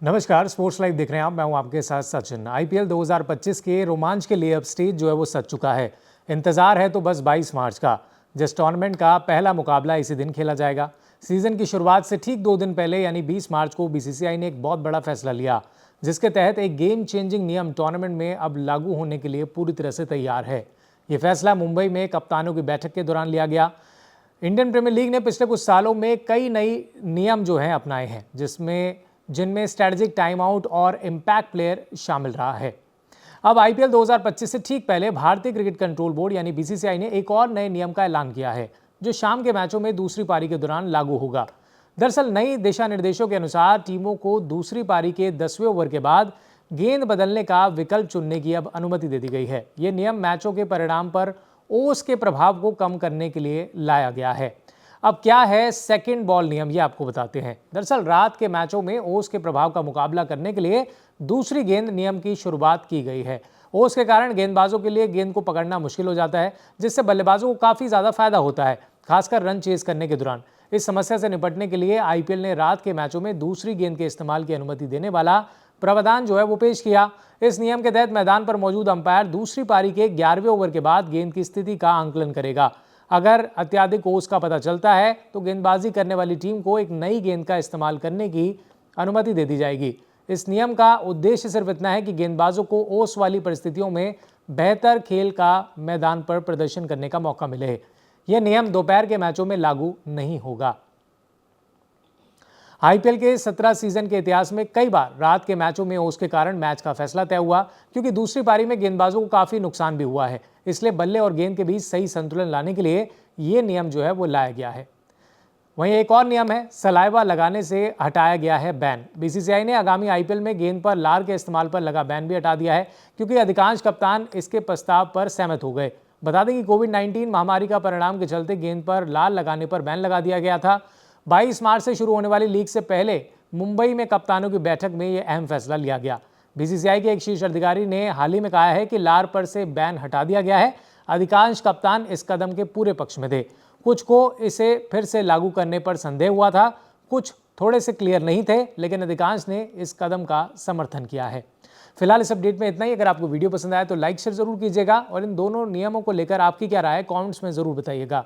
नमस्कार, sports live देख रहे हैं आप। मैं हूं आपके साथ सचिन। आईपीएल 2025 के रोमांच के लिए अब स्टेज जो है वो सज चुका है। इंतजार है तो बस 22 मार्च का, जिस टूर्नामेंट का पहला मुकाबला इसी दिन खेला जाएगा। सीजन की शुरुआत से ठीक 2 दिन पहले यानी 20 मार्च को बीसीसीआई ने एक बहुत बड़ा फैसला लिया, जिसके तहत एक गेम चेंजिंग नियम टूर्नामेंट में अब लागू होने के लिए पूरी तरह से तैयार है। ये फैसला मुंबई में कप्तानों की बैठक के दौरान लिया गया। इंडियन प्रीमियर लीग ने पिछले कुछ सालों में कई नई नियम जो हैं अपनाए हैं, जिनमें स्ट्रेटेजिक टाइम आउट और इम्पैक्ट प्लेयर शामिल रहा है। अब आईपीएल 2025 से ठीक पहले भारतीय क्रिकेट कंट्रोल बोर्ड यानी बीसीसीआई ने एक और नए नियम का ऐलान किया है, जो शाम के मैचों में दूसरी पारी के दौरान लागू होगा। दरअसल नई दिशा निर्देशों के अनुसार टीमों को दूसरी पारी के 10वें ओवर के बाद गेंद बदलने का विकल्प चुनने की अब अनुमति दे दी गई है। ये नियम मैचों के परिणाम पर ओस के प्रभाव को कम करने के लिए लाया गया है। अब क्या है सेकंड बॉल नियम, ये आपको बताते हैं। दरअसल रात के मैचों में ओस के प्रभाव का मुकाबला करने के लिए दूसरी गेंद नियम की शुरुआत की गई है। ओस के कारण गेंदबाजों के लिए गेंद को पकड़ना मुश्किल हो जाता है, जिससे बल्लेबाजों को काफी ज्यादा फायदा होता है, खासकर रन चेज करने के दौरान। इस समस्या से निपटने के लिए आईपीएल ने रात के मैचों में दूसरी गेंद के इस्तेमाल की अनुमति देने वाला प्रावधान जो है वो पेश किया। इस नियम के तहत मैदान पर मौजूद अंपायर दूसरी पारी के 11वें ओवर के बाद गेंद की स्थिति का आंकलन करेगा। अगर अत्यधिक ओस का पता चलता है तो गेंदबाजी करने वाली टीम को एक नई गेंद का इस्तेमाल करने की अनुमति दे दी जाएगी। इस नियम का उद्देश्य सिर्फ इतना है कि गेंदबाजों को ओस वाली परिस्थितियों में बेहतर खेल का मैदान पर प्रदर्शन करने का मौका मिले। यह नियम दोपहर के मैचों में लागू नहीं होगा। आईपीएल के 17 सीजन के इतिहास में कई बार रात के मैचों में ओस के कारण मैच का फैसला तय हुआ, क्योंकि दूसरी पारी में गेंदबाजों को काफी नुकसान भी हुआ है। इसलिए बल्ले और गेंद के बीच सही संतुलन लाने के लिए ये नियम जो है वो लाया गया है। वहीं एक और नियम है, सलाइवा लगाने से हटाया गया है बैन। बीसीसीआई ने आगामी आईपीएल में गेंद पर लार के इस्तेमाल पर लगा बैन भी हटा दिया है, क्योंकि अधिकांश कप्तान इसके प्रस्ताव पर सहमत हो गए। बता दें कि कोविड-19 महामारी का परिणाम के चलते गेंद पर लार लगाने पर बैन लगा दिया गया था। 22 मार्च से शुरू होने वाली लीग से पहले मुंबई में कप्तानों की बैठक में यह अहम फैसला लिया गया। बीसीसीआई के एक शीर्ष अधिकारी ने हाल ही में कहा है कि लार पर से बैन हटा दिया गया है। अधिकांश कप्तान इस कदम के पूरे पक्ष में थे। कुछ को इसे फिर से लागू करने पर संदेह हुआ था, कुछ थोड़े से क्लियर नहीं थे, लेकिन अधिकांश ने इस कदम का समर्थन किया है। फिलहाल इस अपडेट में इतना ही। अगर आपको वीडियो पसंद आया तो लाइक शेयर जरूर कीजिएगा और इन दोनों नियमों को लेकर आपकी क्या राय है कमेंट्स में जरूर बताइएगा।